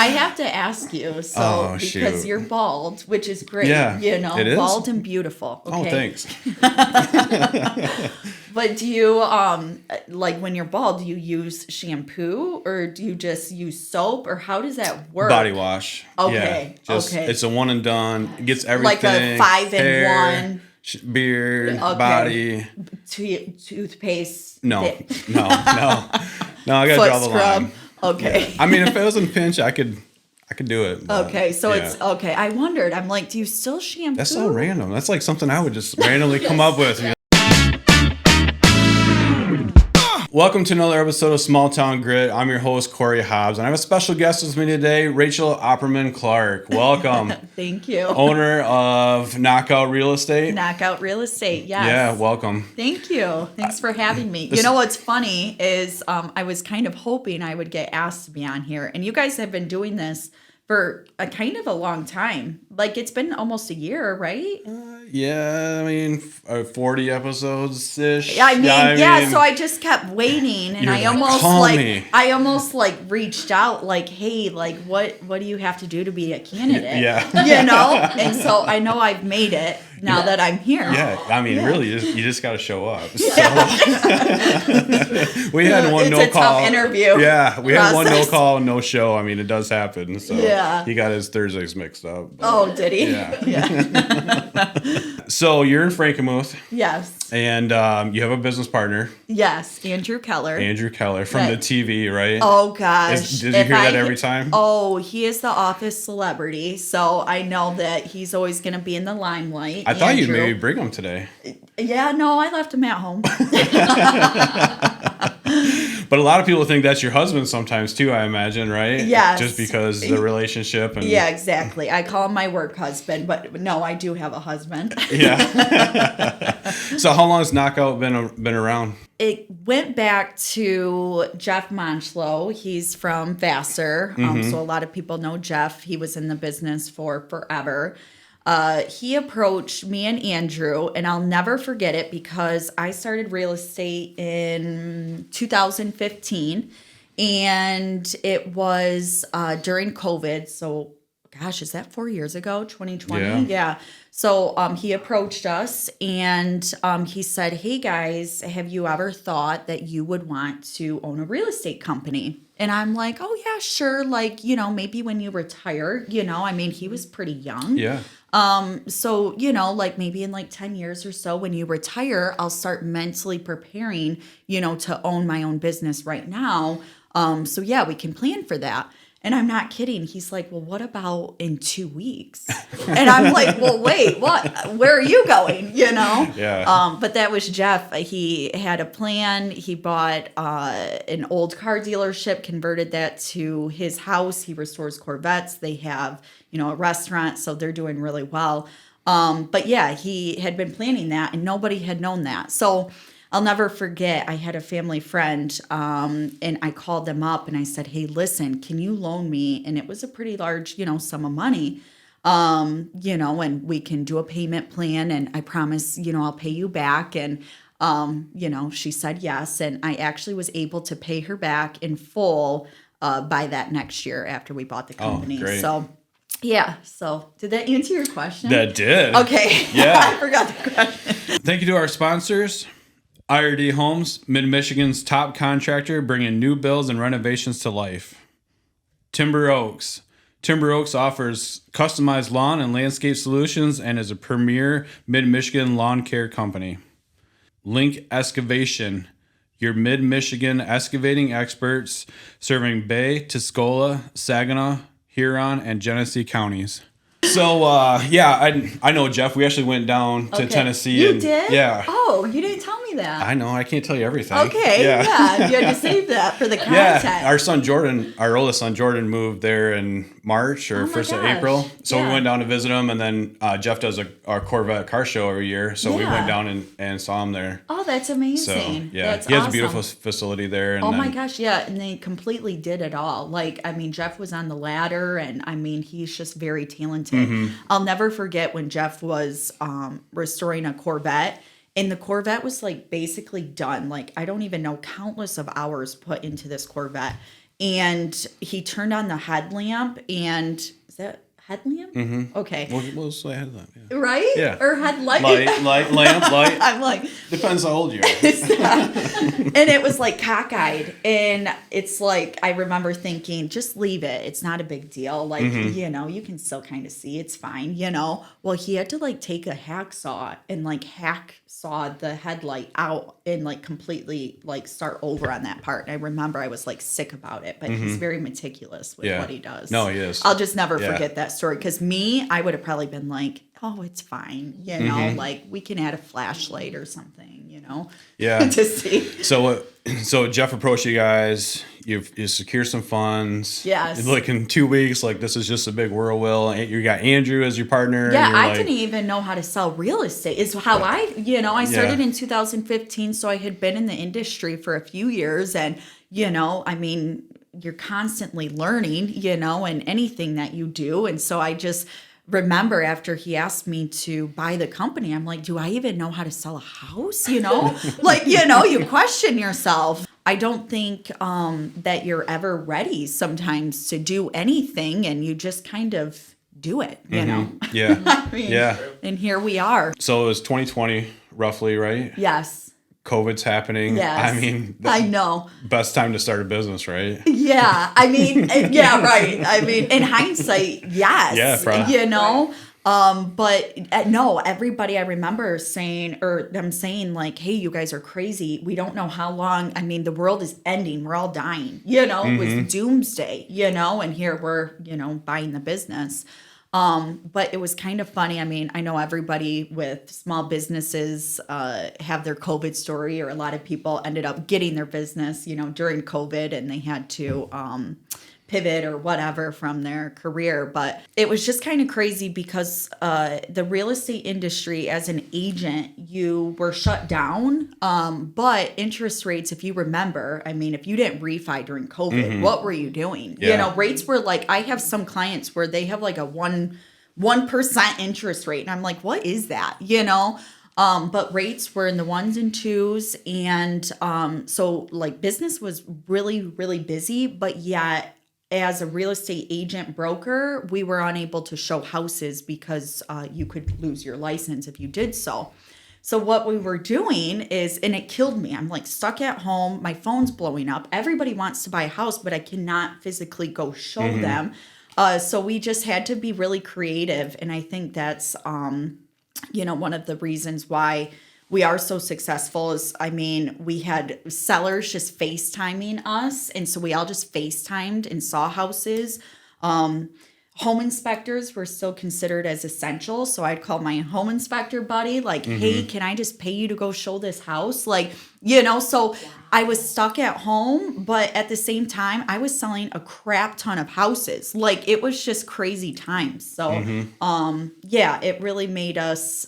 have to ask you, because you're bald, which is great, it is. Bald and beautiful. Okay? Oh, thanks. But do you, like when you're bald, do you use shampoo or do you just use soap or how does that work? Body wash. Okay. It's a one and done. It gets everything. Like a 5-in-1. Beard, body. Toothpaste. No, I gotta Foot draw the scrub. line. Okay. Yeah. I mean, if it was in pinch, I could do it. Okay, so it's okay. I wondered. I'm like, do you still shampoo? That's so random. That's like something I would just randomly come up with. Welcome to another episode of Small Town Grit. I'm your host, Corey Haubs, and I have a special guest with me today, Rachel Opperman-Clark. Welcome. Thank you. Owner of Knockout Real Estate. Knockout Real Estate, yes. Yeah, welcome. Thank you. Thanks for having me. You know what's funny is I was kind of hoping I would get asked to be on here, and you guys have been doing this for a kind of a long time. Like, it's been almost a year, right? Yeah, I mean, 40 episodes-ish. So I just kept waiting, and I almost reached out, like, hey, like, what do you have to do to be a candidate? Yeah. You know? And so I know I've made it now that I'm here. Yeah, I mean, really, you just got to show up. So. We had one no call. It's a tough interview. Yeah, we had one no call, no show. I mean, it does happen. So he got his Thursdays mixed up. Oh, did he? Yeah. So you're in Frankenmuth. Yes. And you have a business partner. Yes, Andrew Keller. Andrew Keller from the TV, right? Oh, gosh. Did you hear that every time? Oh, he is the office celebrity, so I know that he's always going to be in the limelight. I thought you'd maybe bring him today. Yeah, no, I left him at home. But a lot of people think that's your husband sometimes too, I imagine, right? Yes. Just because the relationship. And yeah, exactly. I call him my work husband, but no, I do have a husband. Yeah. So how long has Knockout been around? It went back to Jeff Monchlow. He's from Vassar. So a lot of people know Jeff. He was in the business for forever. He approached me and Andrew, and I'll never forget it because I started real estate in 2015, and it was during COVID. So, gosh, is that 4 years ago? 2020? Yeah. So he approached us, and he said, hey, guys, have you ever thought that you would want to own a real estate company? And I'm like, oh, yeah, sure. Like, maybe when you retire, I mean, he was pretty young. Yeah. So, like maybe in like 10 years or so when you retire, I'll start mentally preparing, to own my own business right now. So yeah, we can plan for that. And I'm not kidding. He's like, well, what about in 2 weeks? And I'm like, well, wait, what? Where are you going? Yeah. But that was Jeff. He had a plan. He bought an old car dealership, converted that to his house. He restores Corvettes. They have, a restaurant, so they're doing really well. But yeah, he had been planning that, and nobody had known that. So I'll never forget, I had a family friend, and I called them up and I said, hey, listen, can you loan me? And it was a pretty large, sum of money, and we can do a payment plan, and I promise, I'll pay you back. And, she said yes. And I actually was able to pay her back in full by that next year after we bought the company. Oh, great. So, yeah. So did that answer your question? That did. Okay. Yeah. I forgot the question. Thank you to our sponsors. IRD Homes, Mid-Michigan's top contractor, bringing new builds and renovations to life. Timber Oaks. Timber Oaks offers customized lawn and landscape solutions and is a premier Mid-Michigan lawn care company. Link Excavation, your Mid-Michigan excavating experts, serving Bay, Tuscola, Saginaw, Huron, and Genesee counties. So, I know Jeff. We actually went down to Tennessee. You did? Yeah. Oh, you didn't tell me that. I know. I can't tell you everything. Okay. Yeah. You had to save that for the content. Yeah. Our oldest son Jordan moved there in March or first of April. So we went down to visit him, and then Jeff does a Corvette car show every year. So we went down and saw him there. Oh, that's amazing. So, yeah. That's he has awesome. a beautiful facility there. And my gosh. Yeah. And they completely did it all. Like, I mean, Jeff was on the ladder, and I mean, he's just very talented. Mm-hmm. I'll never forget when Jeff was restoring a Corvette, and the Corvette was like basically done. Like, I don't even know, countless of hours put into this Corvette. and he turned on the headlamp, and is that headlamp? Mm-hmm. Okay. We'll say headlamp. Yeah. Right? Yeah. Or headlight. Light, lamp, light. I'm like, depends how old you are. and it was like cockeyed. And it's like, I remember thinking, just leave it. It's not a big deal. Like, you know, you can still kind of see it's fine, you know? Well, he had to like take a hacksaw and like hacksaw the headlight out and like completely like start over on that part. And I remember I was like sick about it, but he's very meticulous with what he does. No, he is. I'll just never forget that story, because I would have probably been like, oh, it's fine, you know, like we can add a flashlight or something, you know, to see. So Jeff approached you guys. You secure some funds. Yes. Like in 2 weeks, like this is just a big whirlwill. You got Andrew as your partner. Yeah, I didn't even know how to sell real estate. Is how I started in 2015, so I had been in the industry for a few years, and you know, I mean, you're constantly learning, you know, in anything that you do. And so I just remember after he asked me to buy the company, I'm like, do I even know how to sell a house? You know, like, you know, you question yourself. I don't think that you're ever ready sometimes to do anything, and you just kind of do it, you know? Yeah. I mean, and here we are. So it was 2020 roughly, right? Yes. COVID's happening. Yes. I mean, I know. Best time to start a business, right? Yeah. I mean, yeah, right. I mean, in hindsight, yes. Yeah, probably. You know? But no, everybody I remember saying, or them saying like, hey, you guys are crazy. We don't know how long. I mean, the world is ending. We're all dying, you know, it was doomsday, you know, and here we're, you know, buying the business. But it was kind of funny. I mean, I know everybody with small businesses have their COVID story, or a lot of people ended up getting their business, you know, during COVID, and they had to pivot or whatever from their career. But it was just kind of crazy because the real estate industry as an agent, you were shut down. But interest rates, if you remember, I mean, if you didn't refi during COVID, what were you doing? Yeah. You know, rates were like, I have some clients where they have like a 1% interest rate. And I'm like, what is that? You know? But rates were in the 1s and 2s. And so like business was really, really busy, but yet as a real estate agent broker, we were unable to show houses because you could lose your license if you did so. So what we were doing is, and it killed me. I'm like stuck at home. My phone's blowing up. Everybody wants to buy a house, but I cannot physically go show them. So we just had to be really creative. And I think that's, you know, one of the reasons why we are so successful is, I mean, we had sellers just FaceTiming us. And so we all just FaceTimed and saw houses. Home inspectors were still considered as essential. So I'd call my home inspector buddy, like, hey, can I just pay you to go show this house? Like, you know, so I was stuck at home, but at the same time, I was selling a crap ton of houses. Like, it was just crazy times. So, yeah, it really made us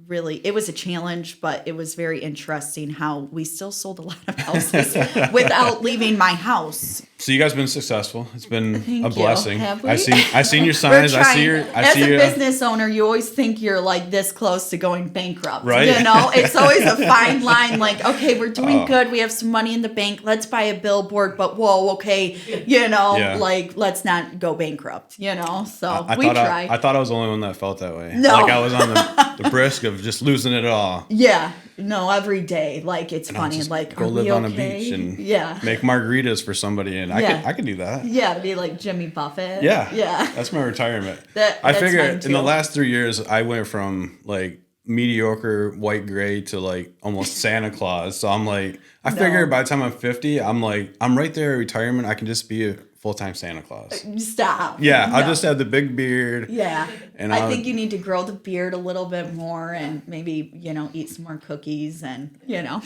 it was a challenge, but it was very interesting how we still sold a lot of houses without leaving my house. So you guys have been successful. It's been Thank a you. blessing. Have we? I seen your signs. I see your. As a business owner, you always think you're like this close to going bankrupt. Right. You know, it's always a fine line. Like, okay, we're doing good. We have some money in the bank. Let's buy a billboard. But whoa, okay, you know, like let's not go bankrupt. You know, so we try. I thought I was the only one that felt that way. No. Like I was on the brisk of just losing it all. Yeah. No, every day. Like, it's funny. Like, go live on a beach and make margaritas for somebody, and I could do that. Yeah, to be like Jimmy Buffett. Yeah. Yeah. That's my retirement. I figure in the last 3 years, I went from like mediocre white gray to like almost Santa Claus. So I'm like, I figure by the time I'm 50, I'm right there at retirement. I can just be a full-time Santa Claus. Stop. Yeah, I'll just have the big beard. Yeah. And I think you need to grow the beard a little bit more and maybe, you know, eat some more cookies and, you know.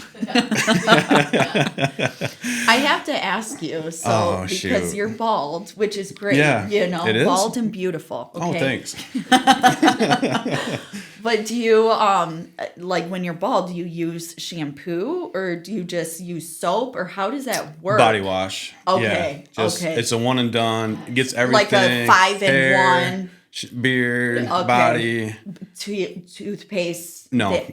I have to ask you, because you're bald, which is great, you know, it is? bald and beautiful. Okay? Oh, thanks. But do you, like when you're bald, do you use shampoo or do you just use soap or how does that work? Body wash. Okay. Yeah, it's a one and done. It gets everything. Like a 5-in-1. Beard, body. Toothpaste. No. I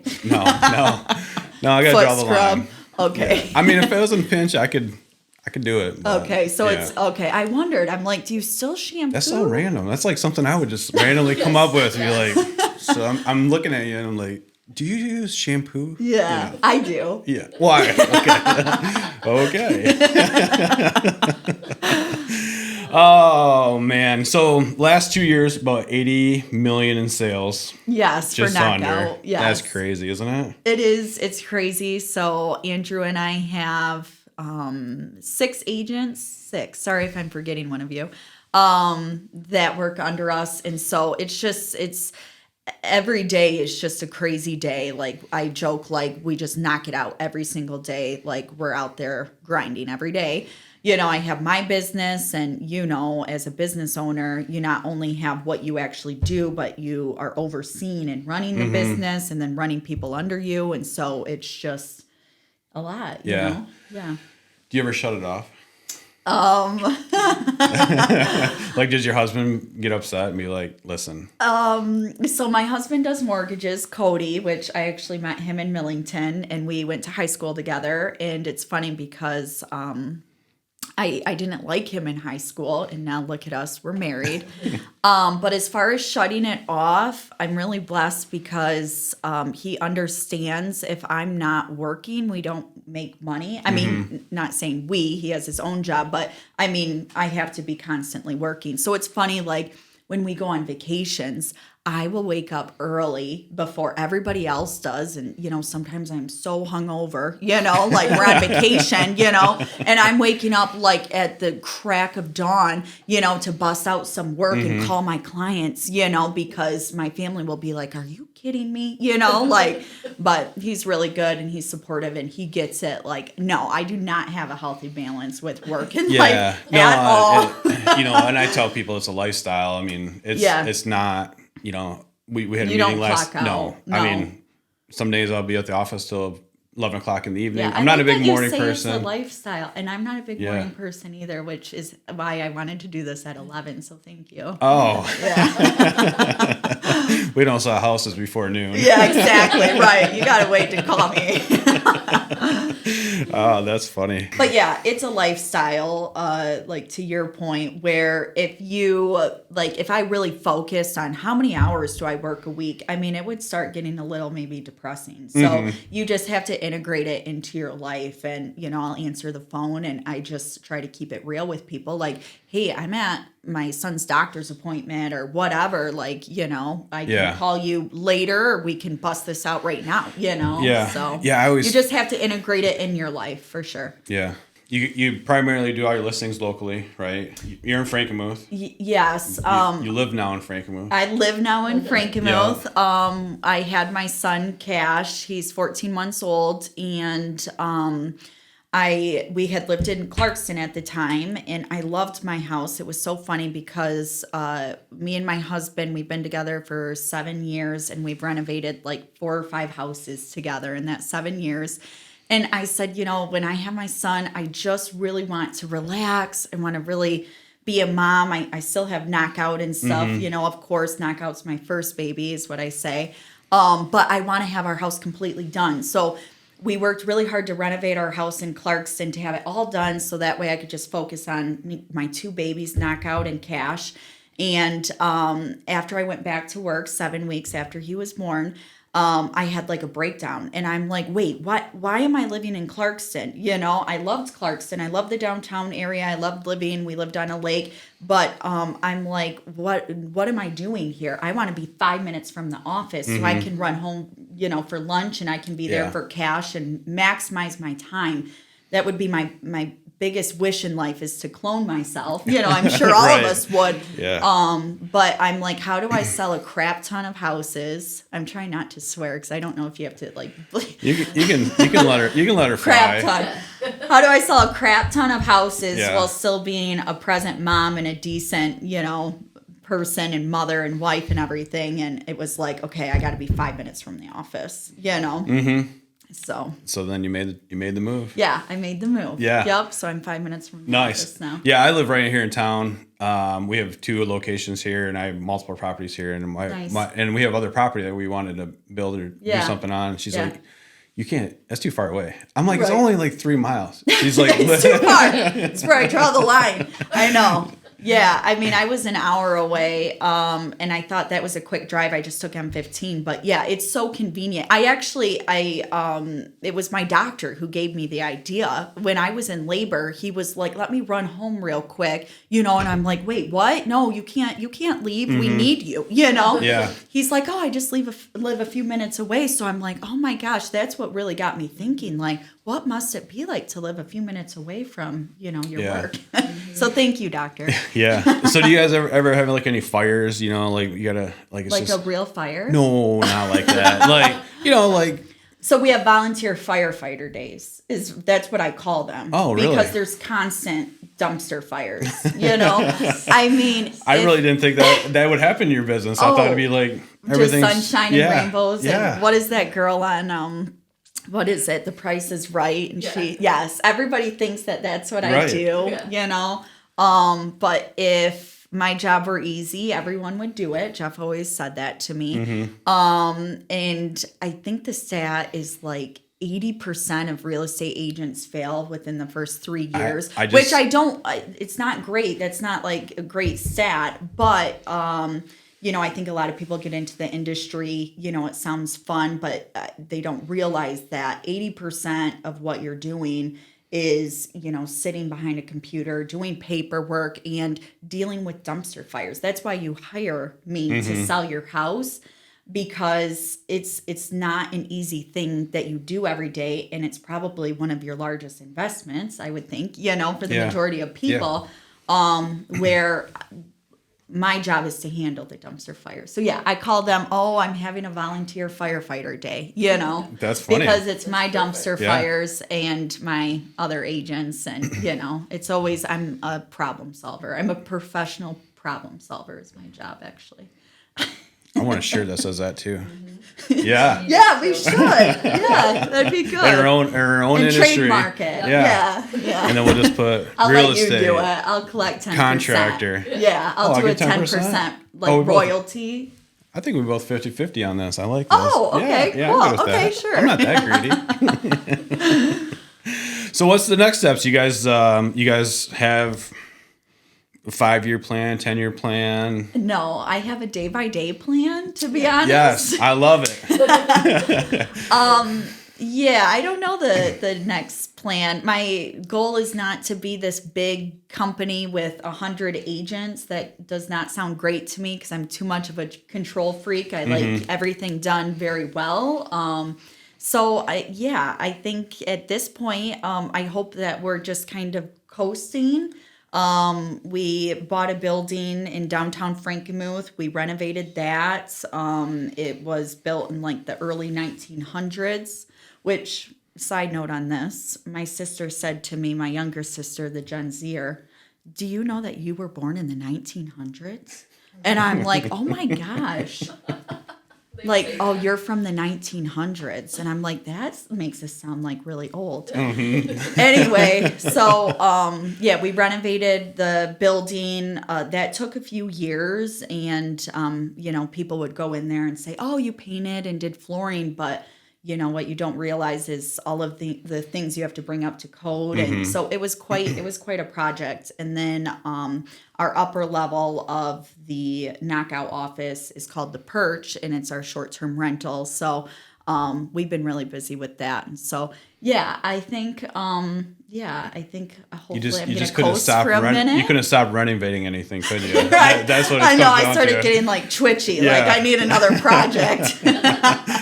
gotta Foot draw the scrub. line. Okay. Yeah. I mean, if it was in pinch, I could I could do it. But, okay, so it's okay. I wondered. I'm like, do you still shampoo? That's so random. That's like something I would just randomly come up with. And be like, so I'm looking at you and I'm like, do you use shampoo? Yeah, I do. Yeah. Why? Okay. Oh man. So last 2 years, about 80 million in sales. Yes, Just for knockout. under. Yes. That's crazy, isn't it? It is. It's crazy. So Andrew and I have 6 agents. 6. Sorry if I'm forgetting one of you. That work under us, and so it's every day is just a crazy day. Like I joke, like we just knock it out every single day. Like we're out there grinding every day. I have my business, and as a business owner, you not only have what you actually do, but you are overseeing and running the business and then running people under you. And so it's just a lot, you know? Yeah. Do you ever shut it off? Like, does your husband get upset and be like, listen? So my husband does mortgages, Cody, which I actually met him in Millington, and we went to high school together. And it's funny because, I didn't like him in high school, and now look at us, we're married. But as far as shutting it off, I'm really blessed because he understands if I'm not working, we don't make money. I mean, not saying he has his own job, but I mean, I have to be constantly working. So it's funny, like when we go on vacations, I will wake up early before everybody else does. And, sometimes I'm so hungover, like we're on vacation, and I'm waking up like at the crack of dawn, to bust out some work and call my clients, because my family will be like, are you kidding me? But he's really good and he's supportive and he gets it. Like, no, I do not have a healthy balance with work and life at all. And I tell people it's a lifestyle. I mean, it's not. We had a meeting last. No, I mean, some days I'll be at the office till 11 o'clock in the evening. I'm not a big morning person. It's a lifestyle, and I'm not a big morning person either, which is why I wanted to do this at 11. So thank you. Oh, we don't sell houses before noon. Yeah, exactly. Right. You gotta wait to call me. Oh, that's funny. But yeah, it's a lifestyle, like to your point, where if I really focused on how many hours do I work a week, I mean, it would start getting a little maybe depressing. So you just have to integrate it into your life. And, I'll answer the phone and I just try to keep it real with people. Like, hey, I'm at my son's doctor's appointment or whatever. Like, I can call you later or we can bust this out right now, Yeah. So you just have to integrate it in your life for sure. Yeah. You primarily do all your listings locally, right? You're in Frankenmuth. Yes. You live now in Frankenmuth. I live now in Frankenmuth. Yeah. I had my son Cash. He's 14 months old, and we had lived in Clarkston at the time, and I loved my house. It was so funny because me and my husband, we've been together for 7 years, and we've renovated like 4 or 5 houses together in that 7 years. And I said, when I have my son, I just really want to relax. I want to really be a mom. I still have knockout and stuff. Of course, knockout's my first baby is what I say. But I want to have our house completely done. So we worked really hard to renovate our house in Clarkston to have it all done. So that way I could just focus on my 2 babies, knockout and Cash. And after I went back to work 7 weeks after he was born, I had like a breakdown and I'm like, wait, why am I living in Clarkston? I loved Clarkston. I loved the downtown area. I loved living. We lived on a lake, but, I'm like, what am I doing here? I want to be 5 minutes from the office so I can run home, for lunch and I can be there for Cash and maximize my time. That would be my biggest wish in life is to clone myself. I'm sure all of us would. Yeah. But I'm like, how do I sell a crap ton of houses? I'm trying not to swear because I don't know if you have to like. You can let her fly. Crap ton. How do I sell a crap ton of houses while still being a present mom and a decent, person and mother and wife and everything? And it was like, okay, I got to be 5 minutes from the office. So then you made the move. Yeah, I made the move. Yeah. Yep. So I'm 5 minutes from the office now. Yeah, I live right here in town. We have 2 locations here, and I have multiple properties here, and and we have other property that we wanted to build or do something on. She's like, you can't, that's too far away. I'm like, it's Right. only like 3 miles. She's like, It's too far. It's where I draw the line. I know. Yeah, I mean, I was an hour away, and I thought that was a quick drive. I just took M15, but yeah, it's so convenient. It was my doctor who gave me the idea. When I was in labor, he was like, "Let me run home real quick," and I'm like, "Wait, what? No, you can't leave. We need you," Yeah. He's like, "Oh, I just live a few minutes away," so I'm like, "Oh my gosh, that's what really got me thinking. Like, what must it be like to live a few minutes away from your work?" So thank you, doctor. Yeah. So do you guys ever have like any fires, like you gotta like it's Like just, a real fire? no, not like that. like So we have volunteer firefighter days. That's what I call them. Oh, really? Because there's constant dumpster fires. I mean, I really didn't think that would happen in your business. I thought it'd be like everything sunshine and rainbows. Yeah. And what is that girl on what is it? The Price is Right. And yes, everybody thinks that's what I do, but if my job were easy, everyone would do it. Jeff always said that to me. And I think the stat is like 80% of real estate agents fail within the first 3 years, which it's not great. That's not like a great stat, but I think a lot of people get into the industry, it sounds fun, but they don't realize that 80% of what you're doing is, sitting behind a computer, doing paperwork and dealing with dumpster fires. That's why you hire me to sell your house, because it's not an easy thing that you do every day. And it's probably one of your largest investments, I would think, for the majority of people, where my job is to handle the dumpster fire. So yeah, I call them, I'm having a volunteer firefighter day, That's funny. Because it's my dumpster fires and my other agents. And, it's always, I'm a problem solver. I'm a professional problem solver is my job, actually. I want a shirt that says that too. Yeah. Yeah, we should. Yeah, that'd be good. In our own and industry. Trademark it. Yeah. And then we'll just put I'll real let you estate. do it. I'll collect 10%. Contractor. Yeah, I'll do I a get 10% like royalty. I think we're both 50-50 on this. I like this. Oh, okay, yeah, cool. I'm good with Okay, that. sure. I'm not that greedy. So what's the next steps? You guys have a 5-year plan, 10-year plan? No, I have a day-by-day plan, to be honest. Yes, I love it. Yeah, I don't know the next plan. My goal is not to be this big company with 100 agents. That does not sound great to me because I'm too much of a control freak. I like everything done very well. I think at this point, I hope that we're just kind of coasting. We bought a building in downtown Frankenmuth. We renovated that. It was built in like the early 1900s, which, side note on this, my sister said to me, my younger sister, the Gen Zer, "Do you know that you were born in the 1900s?" And I'm like, oh my gosh. Like, oh, you're from the 1900s. And I'm like, that makes us sound like really old. Anyway, so, we renovated the building. That took a few years. And, people would go in there and say, oh, you painted and did flooring. But, what you don't realize is all of the things you have to bring up to code. And so it was quite a project. And then our upper level of the knockout office is called the Perch, and it's our short-term rental. So we've been really busy with that. And so, I think hopefully I'm going to coast for a minute. You couldn't have stopped renovating anything, could you? Right. That's what I know. comes I down started to. getting like twitchy. Yeah. Like I need another project.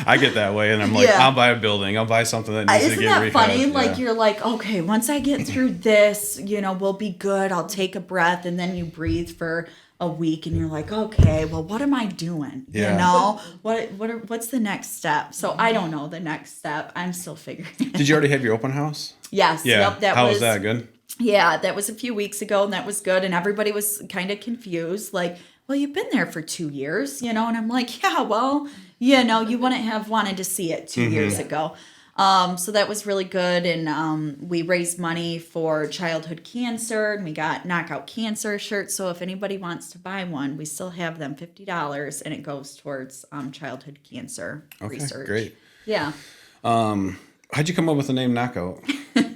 I get that way, and I'm like, I'll buy a building. I'll buy something that needs to Isn't get that rehabbed. funny? Yeah. Like you're like, okay, once I get through this, we'll be good. I'll take a breath, and then you breathe for a week, and you're like, okay, well, what am I doing? Yeah. What's the next step? So I don't know the next step. I'm still figuring it. Did you already have your open house? Yes. Yeah. Yep. How was that? Good? Yeah, that was a few weeks ago, and that was good. And everybody was kind of confused, like, well, you've been there for 2 years, and I'm like, yeah, well, you wouldn't have wanted to see it 2 years ago. So that was really good. And we raised money for childhood cancer, and we got knockout cancer shirts. So if anybody wants to buy one, we still have them, $50, and it goes towards childhood cancer research. Great. Yeah. How'd you come up with the name Knockout?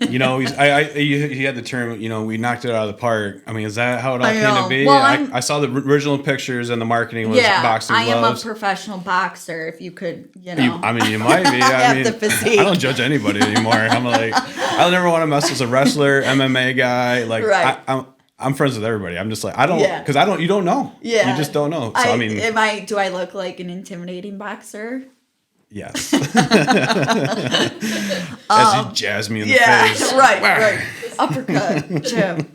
You know, he had the term, you know, we knocked it out of the park. I mean, is that how it all came to be? Well, I saw the original pictures and the marketing was boxing gloves. I am a professional boxer, if you could, you know. I mean, you might be. I mean, the physique. I don't judge anybody anymore. I'm like, I never want to mess with a wrestler, MMA guy. Like, right. I'm friends with everybody. I'm just like, because you don't know. Yeah. You just don't know. So, do I look like an intimidating boxer? Yes. As you jazz me in the face. Right. Uppercut, Jim.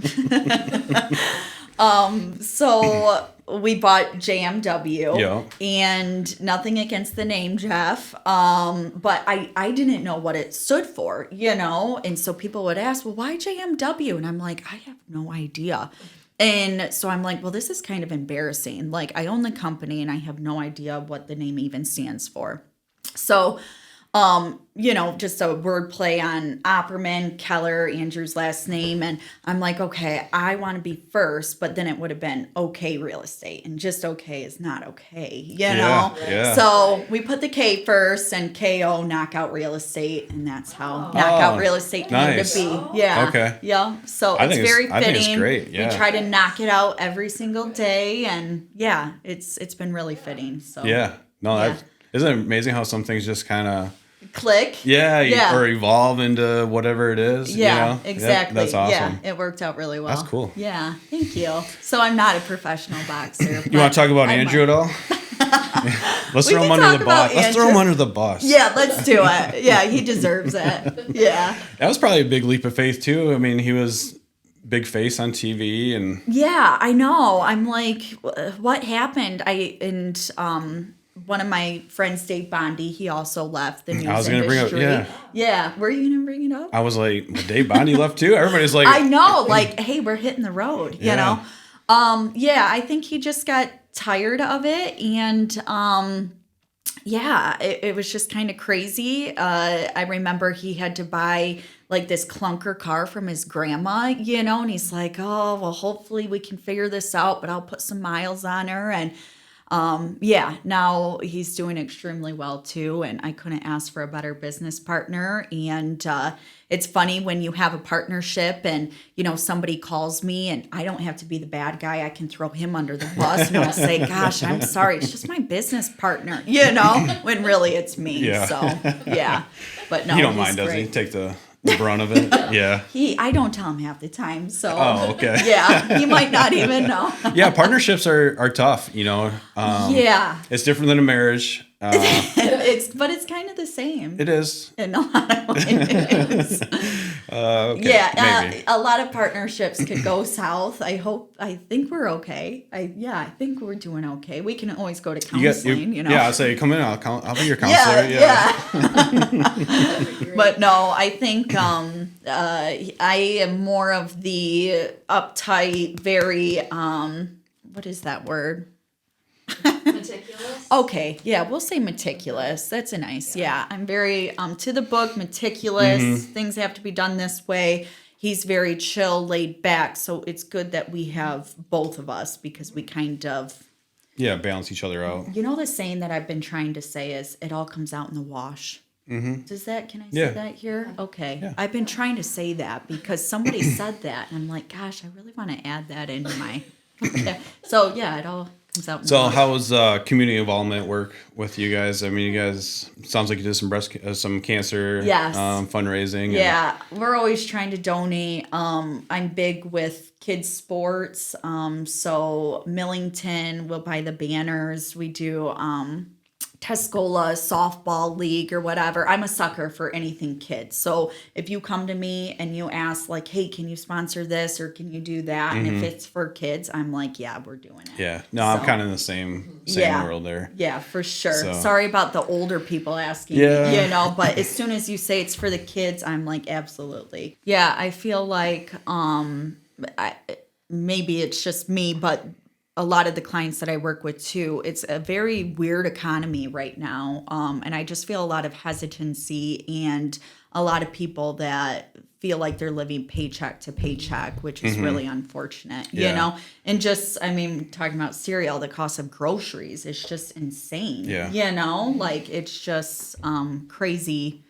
So we bought JMW, and nothing against the name Jeff, but I didn't know what it stood for, you know, and so people would ask, well, why JMW? And I'm like, I have no idea. And so I'm like, well, this is kind of embarrassing. Like, I own the company and I have no idea what the name even stands for. So, you know, just a word play on Opperman, Keller, Andrew's last name. And I'm like, okay, I want to be first, but then it would have been okay real estate. And just okay is not okay, you know? Yeah. So we put the K first and KO, knockout real estate. And that's how knockout real estate came to be. Yeah. Okay. Yeah. So it's very fitting. I think it's great. Yeah. We try to knock it out every single day. And yeah, it's been really fitting. So yeah. No, isn't it amazing how some things just kind of click? Yeah, or evolve into whatever it is. Yeah, you know? exactly. That's awesome. Yeah, it worked out really well. That's cool. Yeah, thank you. So I'm not a professional boxer. You want to talk about Andrew at all? Let's throw him under the bus. Let's throw him under the bus. Yeah, let's do it. Yeah, he deserves it. Yeah. That was probably a big leap of faith too. I mean, he was big face on TV and. Yeah, I know. I'm like, what happened? One of my friends, Dave Bondi, he also left the news industry. I was going to bring it up, yeah. Were you going to bring it up? I was like, Dave Bondi left too? Everybody's like... I know, like, hey, we're hitting the road, you know? I think he just got tired of it, and it was just kind of crazy. I remember he had to buy like this clunker car from his grandma, you know, and he's like, oh, well, hopefully we can figure this out, but I'll put some miles on her, and now he's doing extremely well too, and I couldn't ask for a better business partner. And it's funny when you have a partnership and, you know, somebody calls me and I don't have to be the bad guy. I can throw him under the bus and I'll say, gosh, I'm sorry. It's just my business partner, you know, when really it's me. Yeah. So, yeah. But no, he don't mind, does he? Take the brunt of it. Yeah. I don't tell him half the time. So okay. Yeah, he might not even know. Yeah, partnerships are tough, you know. It's different than a marriage. But it's kind of the same. It is. In a lot of ways. Maybe. A lot of partnerships could go south. I think we're okay. I think we're doing okay. We can always go to counseling, you know. Yeah, I'll say, come in, I'll be your counselor. Yeah. But no, I think I am more of the uptight, very, what is that word? Meticulous? Okay, yeah, we'll say meticulous. That's a nice, I'm very to the book, meticulous. Mm-hmm. Things have to be done this way. He's very chill, laid back. So it's good that we have both of us because we kind of... Yeah, balance each other out. You know the saying that I've been trying to say is, it all comes out in the wash. Mm-hmm. Can I say that here? Okay. Yeah. I've been trying to say that because somebody said that. And I'm like, gosh, I really want to add that into my... Okay. So, yeah, it all... So how was community involvement work with you guys? I mean, you guys, sounds like you did some cancer fundraising. Yeah, we're always trying to donate. I'm big with kids sports. So Millington will buy the banners. We do Tuscola softball league or whatever. I'm a sucker for anything kids. So if you come to me and you ask like, hey, can you sponsor this or can you do that? Mm-hmm. And if it's for kids, I'm like, yeah, we're doing it. Yeah. No, I'm kind of in the same world there. Yeah, for sure. So. Sorry about the older people asking me, you know, but as soon as you say it's for the kids, I'm like, absolutely. Yeah, I feel like maybe it's just me, but a lot of the clients that I work with too, it's a very weird economy right now. And I just feel a lot of hesitancy and a lot of people that feel like they're living paycheck to paycheck, which is really unfortunate, you know? And just, I mean, talking about cereal, the cost of groceries is just insane, you know? Like, it's just crazy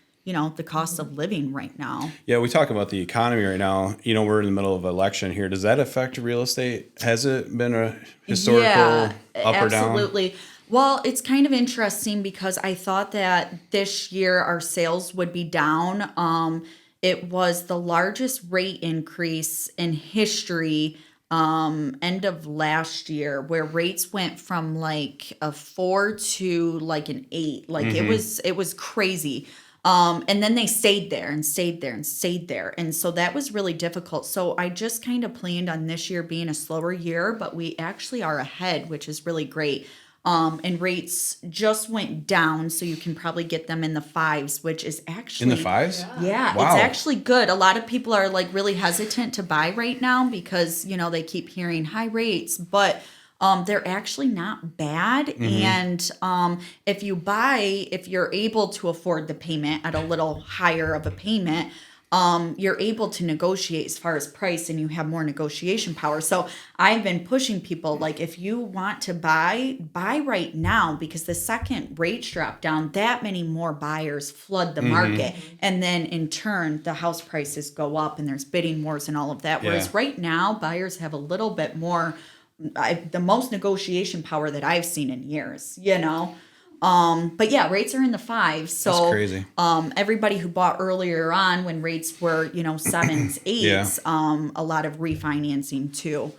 the cost of living right now. Yeah, we talk about the economy right now. We're in the middle of an election here. Does that affect real estate? Has it been a historical up or down? Absolutely. Well, it's kind of interesting because I thought that this year our sales would be down. It was the largest rate increase in history end of last year, where rates went from like a 4 to like an 8. Like it was crazy. And then they stayed there and stayed there and stayed there. And so that was really difficult. So I just kind of planned on this year being a slower year, but we actually are ahead, which is really great. And rates just went down, so you can probably get them in the 5s, which is actually In the 5s? Yeah, Wow. it's actually good. A lot of people are like really hesitant to buy right now because, they keep hearing high rates, but they're actually not bad. And if you're able to afford the payment at a little higher of a payment, you're able to negotiate as far as price, and you have more negotiation power. So I've been pushing people, like, if you want to buy right now, because the second rates drop down, that many more buyers flood the market. And then in turn, the house prices go up and there's bidding wars and all of that. Whereas right now, buyers have a little bit more, the most negotiation power that I've seen in years, But yeah, rates are in the 5s. So That's crazy. Everybody who bought earlier on when rates were, 7s, 8s, a lot of refinancing too.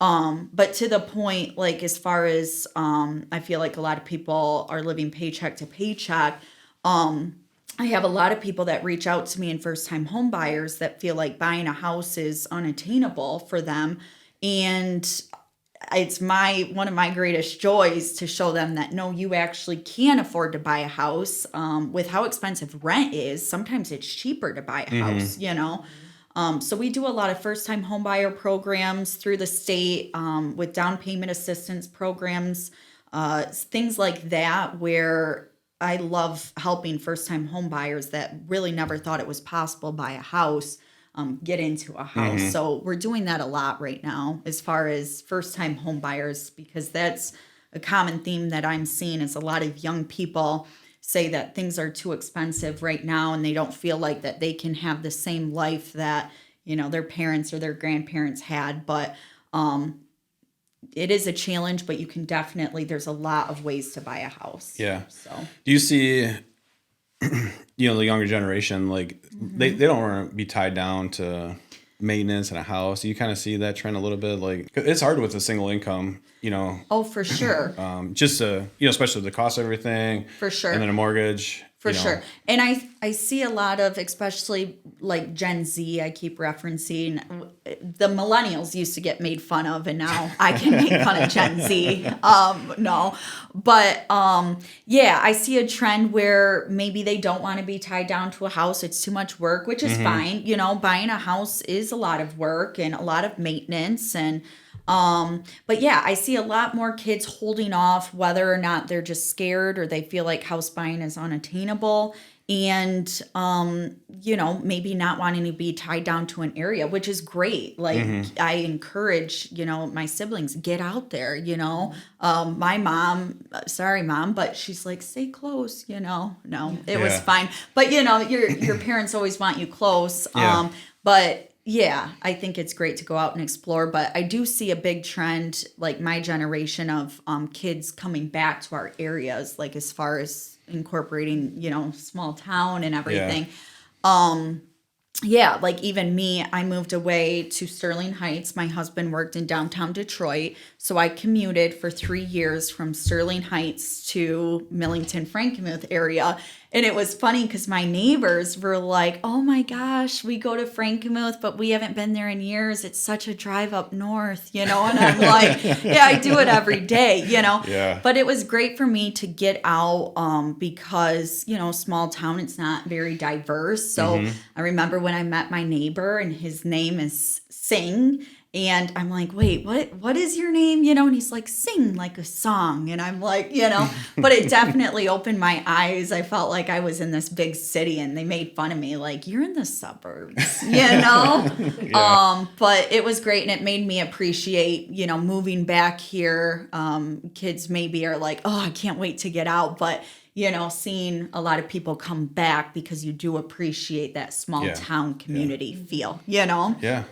But to the point, like, as far as I feel like a lot of people are living paycheck to paycheck. I have a lot of people that reach out to me, and first-time home buyers that feel like buying a house is unattainable for them. And it's one of my greatest joys to show them that no, you actually can afford to buy a house. With how expensive rent is, sometimes it's cheaper to buy a house, So we do a lot of first-time home buyer programs through the state, with down payment assistance programs, things like that, where I love helping first-time home buyers that really never thought it was possible to buy a house, get into a house. So we're doing that a lot right now as far as first-time home buyers, because that's a common theme that I'm seeing is a lot of young people say that things are too expensive right now, and they don't feel like that they can have the same life that, their parents or their grandparents had. But it is a challenge, but you can there's a lot of ways to buy a house. Yeah. So Do you see, the younger generation, like they don't want to be tied down to maintenance in a house? You kind of see that trend a little bit. Like, it's hard with a single income, Oh, for sure. just especially the cost of everything. For sure. And then a mortgage. For sure. And I see a lot of, especially like Gen Z, I keep referencing, the millennials used to get made fun of, and now I can make fun of Gen Z. No. But yeah, I see a trend where maybe they don't want to be tied down to a house. It's too much work, which is fine. Buying a house is a lot of work and a lot of maintenance. And but yeah, I see a lot more kids holding off, whether or not they're just scared or they feel like house buying is unattainable, and maybe not wanting to be tied down to an area, which is great. Like, I encourage, my siblings, get out there. My mom, sorry mom, but she's like, stay close. No, it was fine. But your parents always want you close. But yeah, I think it's great to go out and explore, but I do see a big trend, like my generation of kids coming back to our areas, like as far as incorporating, small town and everything. Yeah, like even me, I moved away to Sterling Heights. My husband worked in downtown Detroit, so I commuted for 3 years from Sterling Heights to Millington, Frankenmuth area. And it was funny because my neighbors were like, oh my gosh, we go to Frankenmuth, but we haven't been there in years. It's such a drive up north, And I'm like, yeah, I do it every day, Yeah. But it was great for me to get out because, small town, it's not very diverse. So I remember when I met my neighbor, and his name is Singh, And I'm like, wait, what is your name? And he's like, sing like a song. And I'm like, but it definitely opened my eyes. I felt like I was in this big city and they made fun of me. Like, you're in the suburbs, Yeah. But it was great. And it made me appreciate, moving back here. Kids maybe are like, oh, I can't wait to get out. But, seeing a lot of people come back because you do appreciate that small town community feel, Yeah.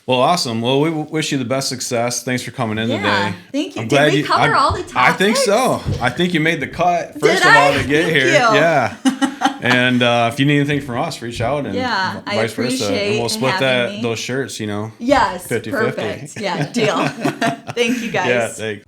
Well, awesome. Well, we wish you the best success. Thanks for coming in today. Thank you. I'm Did glad we cover all the topics? I think so. I think you made the cut first Did of all I? to get Thank here. you. Yeah. And if you need anything from us, reach out and I vice versa. appreciate And we'll split having me. those shirts, Yes, 50-50. perfect. Yeah, deal. Thank you, guys. Yeah, thanks.